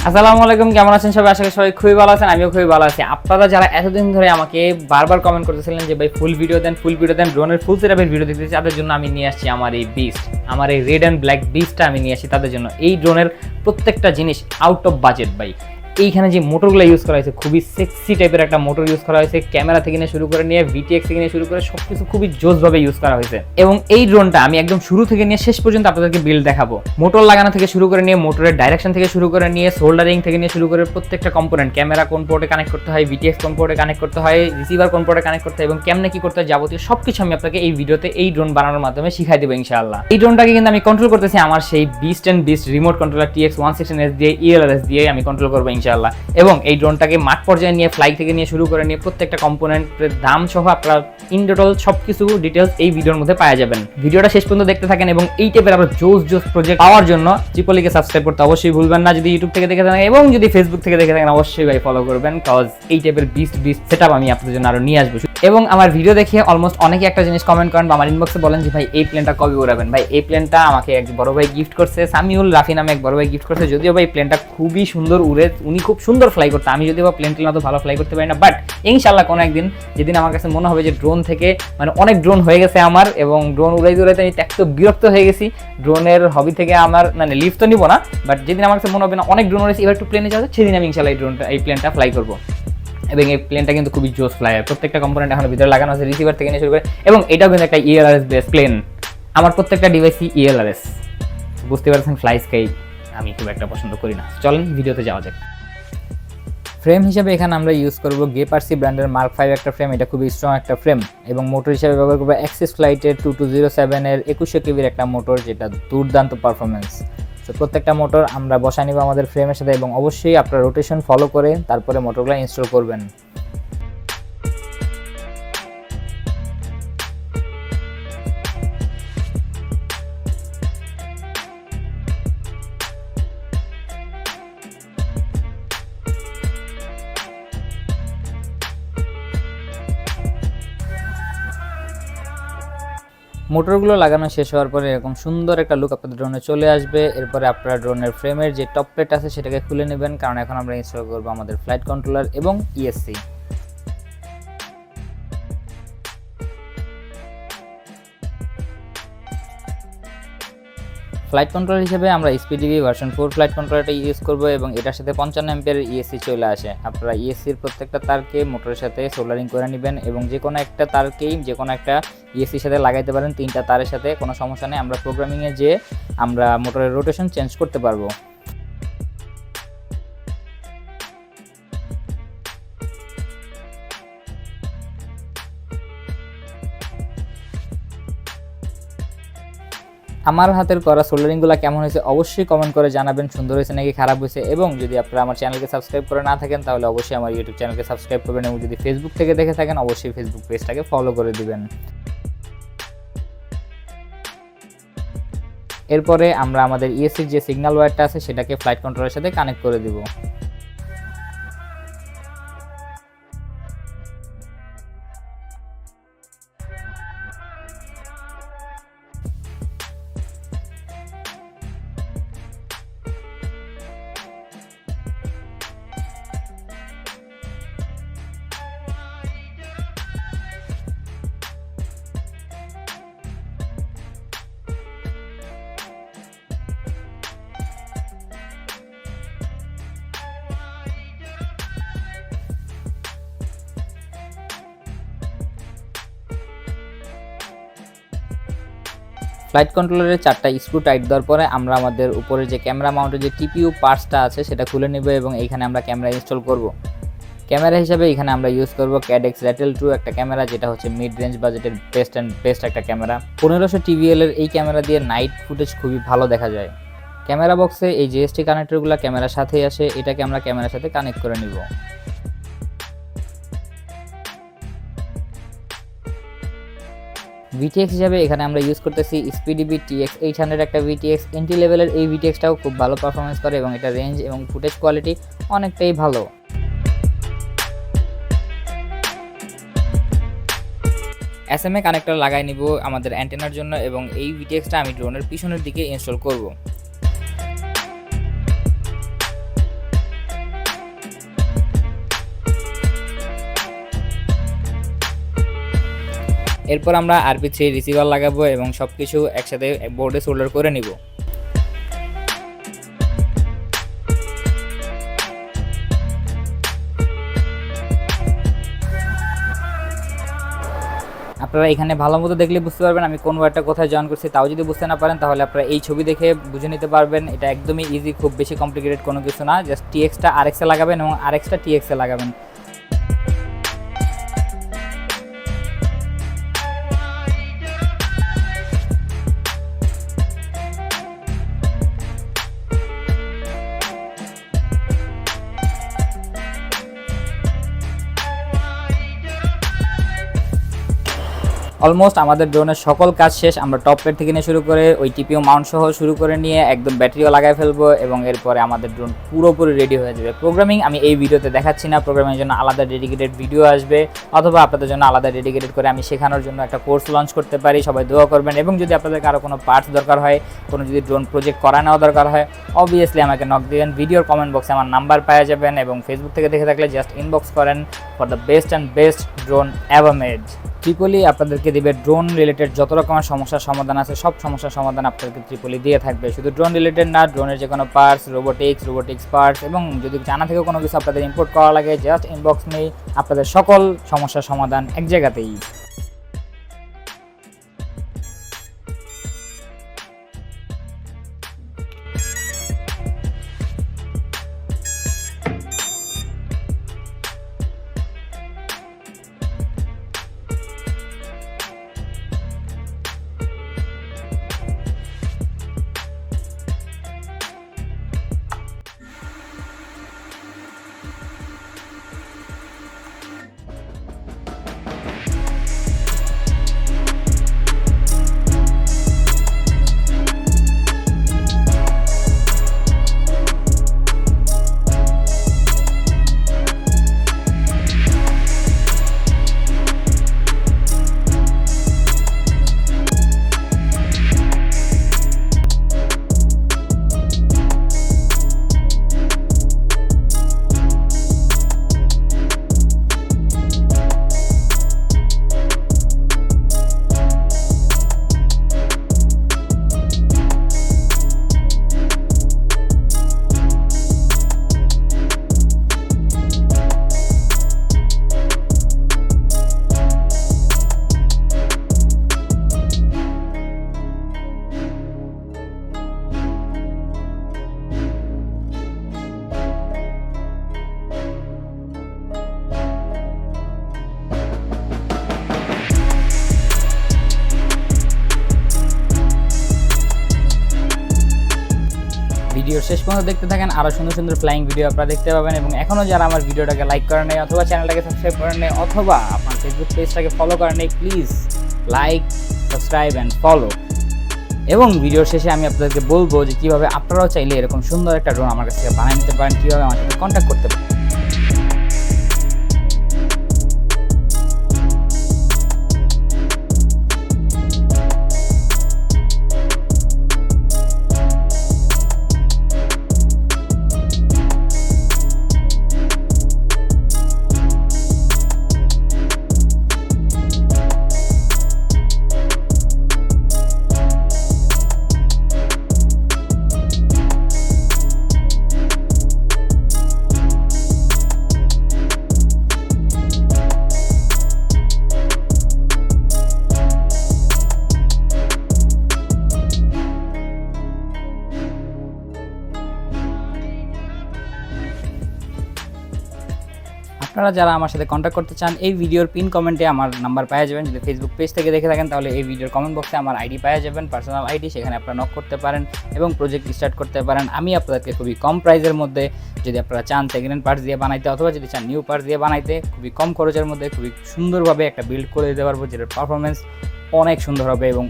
আসসালামু আলাইকুম, কেমন আছেন সবাই? আশা করি সবাই খুবই ভালো আছেন, আমিও খুবই ভালো আছি। আপনারা যারা এতদিন ধরে আমাকে বারবার কমেন্ট করতেছিলেন যে ভাই ফুল ভিডিও দেন, ড্রোনের ফুল সেটআপের ভিডিও দেখতেছি, তাদের জন্য আমি নিয়ে আসছি আমার এই বিস্ট, আমার এই রেড অ্যান্ড ব্ল্যাক বিস্টটা আমি নিয়ে আসি তাদের জন্য। এই ড্রোনের প্রত্যেকটা জিনিস আউট অফ বাজেট ভাই। এইখানে যে মোটরগুলো ইউজ করা হয়েছে খুবই সেক্সি টাইপের একটা মোটর ইউজ করা হয়েছে, ক্যামেরা থেকে নিয়ে শুরু করে নিয়ে ভিটিএক্স থেকে নিয়ে শুরু করে সবকিছু খুবই জোসভাবে ইউজ করা হয়েছে। এবং এই ড্রোনটা আমি একদম শুরু থেকে নিয়ে শেষ পর্যন্ত আপনাদেরকে বিল্ড দেখাবো। মোটর লাগানো থেকে শুরু করে নিয়ে, মোটরের ডাইরেকশন থেকে শুরু করে নিয়ে, সোল্ডারিং থেকে নিয়ে শুরু করে প্রত্যেকটা কম্পোনেন্ট, ক্যামেরা কোন পোর্টে কানেক্ট করতে হয়, ভিটিএক্স কোন পোর্টে কানেক্ট করতে হয়, রিসিভার কোন পোর্টে কানেক্ট করতে হয় এবং কেমনে কি করতে হয় যাবতীয় সবকিছু আমি আপনাকে এই ভিডিওতে এই ড্রোন বানানোর মাধ্যমে শিখাই দেবো ইনশাআল্লাহ। এই ড্রোনটাকে কিন্তু আমি কন্ট্রোল করতেছি আমার সেই beast and beast remote controller TX116S দিয়ে, ELRS দিয়ে আমি কন্ট্রোল করবো ইনশাআল্লাহ। এবং এই ড্রোনটাকে মাঠ পর্যায়ে নিয়ে, ফ্লাই থেকে নিয়ে শুরু করে নিয়ে প্রত্যেকটা কম্পোনেন্টের দাম সহ আপনারা ইন টোটাল সবকিছু ডিটেলস এই ভিডিওর মধ্যে পাওয়া যাবেন। ভিডিওটা শেষ পর্যন্ত দেখতে থাকেন এবং এই টাইপের আরো জোস প্রজেক্ট পাওয়ার জন্য চিপলিকে সাবস্ক্রাইব করতে অবশ্যই ভুলবেন না। যদি ইউটিউব থেকে দেখে থাকেন এবং যদি ফেসবুক থেকে দেখে থাকেন অবশ্যই ভাই ফলো করবেন, কজ এই টাইপের বিস্ট সেটআপ আমি আপনাদের জন্য আরো নিয়ে আসবো। এবং আমার ভিডিও দেখে অলমোস্ট অনেকে একটা জিনিস কমেন্ট করেন বা আমার ইনবক্সে বলেন যে ভাই এই প্লেনটা কবে উড়াবেন। ভাই এই প্লেনটা আমাকে এক বড় ভাই গিফট করছে, সামিউল রাফি নামে এক বড় ভাই গিফট করছে। যদিও ভাই প্লেনটা খুবই সুন্দর উড়ে, উনি খুব সুন্দর ফ্লাই করতে, আমি যদিও বা প্লেনটির মতো ভালো ফ্লাই করতে পারি না, বাট ইনশাল্লাহ কোনো একদিন যেদিন আমার কাছে মনে হবে যে ড্রোন থেকে মানে অনেক ড্রোন হয়ে গেছে আমার এবং ড্রোন উড়াইতে আমি একটু বিরক্ত হয়ে গেছি, ড্রোনের হবি থেকে আমার মানে লিভ তো নিব না, বাট যেদিন আমার কাছে মনে হবে না অনেক ড্রোন উড়েছি এবার একটু প্লেনে যাওয়া, সেদিন আমি ইনশাল্লাহ এই প্লেনটা ফ্লাই করবো। এবং এই প্লেনটা কিন্তু খুবই জোস ফ্লাইয়ার, প্রত্যেকটা কম্পোনেন্ট এখন ভিতরে লাগানো আছে, রিসিভার থেকে নিয়ে শুরু করে। এবং এটাও কিন্তু একটা ELRS বেস প্লেন, আমার প্রত্যেকটা ডিভাইসই ELRS। বুঝতে পারছেন ফ্লাই স্কাই আমি খুব একটা পছন্দ করি না। চলেন ভিডিওতে যাওয়া যাক। ফ্রেম হিসেবে এখানে আমরা ইউজ করব গেপারসি ব্র্যান্ডের Mark 5 একটা ফ্রেম, এটা খুবই স্ট্রং একটা ফ্রেম। এবং মোটর হিসেবে ব্যবহার করবো অ্যাক্সিস ফ্লাইটের 2207 এর 2100 কেবির একটা মোটর, যেটা দুর্দান্ত পারফরমেন্স। তো প্রত্যেকটা মোটর আমরা বসাই নিব আমাদের ফ্রেমের সাথে এবং অবশ্যই আপনারা রোটেশন ফলো করে তারপরে মোটরগুলো ইনস্টল করবেন। মোটরগুলো লাগানো শেষ হওয়ার পরে এরকম সুন্দর একটা লুক আপনাদের ড্রোনে চলে আসবে। এরপরে আপনারা ড্রোনের ফ্রেমের যে টপ প্লেট আছে সেটাকে খুলে নেবেন, কারণ এখন আমরা ইনস্টল করবো আমাদের ফ্লাইট কন্ট্রোলার এবং ESC। ফ্লাইট কন্ট্রোলার হিসেবে আমরা SPDB ভার্সন 4 ফ্লাইট কন্ট্রোলারটা ইউজ করব এবং এটার সাথে 55 অ্যাম্পিয়ারের ESC চলে আসে। আপনারা ESCর প্রত্যেকটা তারকে মোটরের সাথে সোল্ডারিং করে নেবেন এবং যে কোনো একটা তারকেই যে কোনো একটা ESCর সাথে লাগাইতে পারেন, 3টা তারের সাথে, কোনো সমস্যা নেই। আমরা প্রোগ্রামিংয়ে যে আমরা মোটরের রোটেশন চেঞ্জ করতে পারবো। আমার হাতের করা সোল্ডারিংগুলো কেমন হয়েছে অবশ্যই কমেন্ট করে জানাবেন, সুন্দর হয়েছে নাকি খারাপ হয়েছে। এবং যদি আপনারা আমার চ্যানেলকে সাবস্ক্রাইব করে না থাকেন তাহলে অবশ্যই আমার ইউটিউব চ্যানেলকে সাবস্ক্রাইব করবেন এবং যদি ফেসবুক থেকে দেখে থাকেন অবশ্যই ফেসবুক পেজটাকে ফলো করে দিবেন। এরপরে আমরা আমাদের ESCর যে সিগন্যাল ওয়্যারটা আছে সেটাকে ফ্লাইট কন্ট্রোলারের সাথে কানেক্ট করে দিব। ফ্লাইট কন্ট্রোলারের 4টা স্ক্রু টাইট দেওয়ার পরে আমরা আমাদের উপরে যে ক্যামেরা মাউন্টের যে TPU পার্টসটা আছে সেটা খুলে নেব এবং এইখানে আমরা ক্যামেরা ইনস্টল করব। ক্যামেরা হিসাবে এখানে আমরা ইউজ করব Cadex Ratel 2 একটা ক্যামেরা, যেটা হচ্ছে মিড রেঞ্জ বাজেটের বেস্ট একটা ক্যামেরা। 1500 TVL এর এই ক্যামেরা দিয়ে নাইট ফুটেজ খুবই ভালো দেখা যায়। ক্যামেরা বক্সে এই GST কানেক্টরগুলো ক্যামেরার সাথেই আসে, এটাকে আমরা ক্যামেরার সাথে কানেক্ট করে নিব। VTX হিসাবে এখানে আমরা ইউজ করতেছি SPDB TX800 একটা VTX, এন্ট্রি লেভেলের এই VTXটাও খুব ভালো পারফরমেন্স করে এবং এটা রেঞ্জ এবং ফুটেজ কোয়ালিটি অনেকটাই ভালো। SMA কানেক্টর লাগাই নিব আমাদের অ্যান্টেনার জন্য এবং এই VTXটা আমি ড্রোনের পিছনের দিকে ইনস্টল করব। এরপর আমরা RP3 রিসিভার লাগাবো এবং সব কিছু একসাথে বোর্ডে সোল্ডার করে নিব। আপনারা এখানে ভালো মতো দেখলে বুঝতে পারবেন আমি কোন ওয়্যারটা কোথায় জয়েন করছি। তাও যদি বুঝতে না পারেন তাহলে আপনারা এই ছবি দেখে বুঝে নিতে পারবেন। এটা একদমই ইজি, খুব বেশি কমপ্লিকেটেড কোনো কিছু না। জাস্ট TX-টা RX-এ লাগাবেন এবং RX-টা TX-এ লাগাবেন। অলমোস্ট আমাদের ড্রোনের সকল কাজ শেষ। আমরা টপ প্লেট থেকে নিয়ে শুরু করে ওই TPU মাউন্ট সহ শুরু করে নিয়ে একদম ব্যাটারিও লাগাই ফেলবো এবং এরপরে আমাদের ড্রোন পুরোপুরি রেডি হয়ে যাবে। প্রোগ্রামিং আমি এই ভিডিওতে দেখাচ্ছি না, প্রোগ্রামিংয়ের জন্য আলাদা ডেডিকেটেড ভিডিও আসবে, অথবা আপনাদের জন্য আলাদা ডেডিকেটেড করে আমি শেখানোর জন্য একটা কোর্স লঞ্চ করতে পারি। সবাই দোয়া করবেন এবং যদি আপনাদের কারো কোনো পার্টস দরকার হয়, কোনো যদি ড্রোন প্রজেক্ট করা নেওয়া দরকার হয়, অবভিয়াসলি আমাকে নক দিবেন। ভিডিওর কমেন্ট বক্সে আমার নাম্বার পাওয়া যাবেন এবং ফেসবুক থেকে দেখে থাকলে জাস্ট ইনবক্স করেন for the best and best drone ever made. Tripoli আপনাদেরকে দিবে ড্রোন রিলেটেড যত রকমের সমস্যার সমাধান আছে, সব সমস্যার সমাধান আপনাদেরকে ট্রিপলি দিয়ে থাকবে। শুধু ড্রোন রিলেটেড না, ড্রোনের যে কোনো পার্টস, রোবোটিক্স পার্টস, এবং যদি জানা থেকে কোনো কিছু আপনাদের ইম্পোর্ট করা লাগে, জাস্ট ইনবক্স নেই, আপনাদের সকল সমস্যার সমাধান এক জায়গাতেই। ভিডিও শেষ পর্যন্ত দেখতে থাকেন, আরও সুন্দর সুন্দর ফ্লাইং ভিডিও আপনারা দেখতে পাবেন। এবং এখনও যারা আমার ভিডিওটাকে লাইক করেন নাই, অথবা চ্যানেলটাকে সাবস্ক্রাইব করেন নাই, অথবা আপনার ফেসবুক পেজটাকে ফলো করেন নাই, please like, subscribe and follow. এবং ভিডিওর শেষে আমি আপনাদেরকে বলবো যে কীভাবে আপনারাও চাইলে এরকম সুন্দর একটা ড্রোন আমার কাছ থেকে বানিয়ে নিতে পারেন, কীভাবে আমার সাথে কন্ট্যাক্ট করতে পারেন। আপনারা যারা আমার সাথে কন্ট্যাক্ট করতে চান, এই ভিডিওর পিন কমেন্টে আমার নাম্বার পাওয়া যাবেন। যদি ফেসবুক পেজ থেকে দেখে থাকেন তাহলে এই ভিডিওর কমেন্ট বক্সে আমার আইডি পাওয়া যাবেন, পার্সোনাল আইডি, সেখানে আপনারা নক করতে পারেন এবং প্রজেক্ট স্টার্ট করতে পারেন। আমি আপনাদেরকে খুবই কম প্রাইসের মধ্যে, যদি আপনারা চান সেকেন্ড হ্যান্ড পার্টস দিয়ে বানাইতে, অথবা যদি চান নিউ পার্টস দিয়ে বানাইতে, খুবই কম খরচের মধ্যে খুবই সুন্দরভাবে একটা বিল্ড করে দিতে পারবো, যেটার পারফরমেন্স অনেক সুন্দর হবে এবং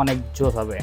অনেক জোস হবে।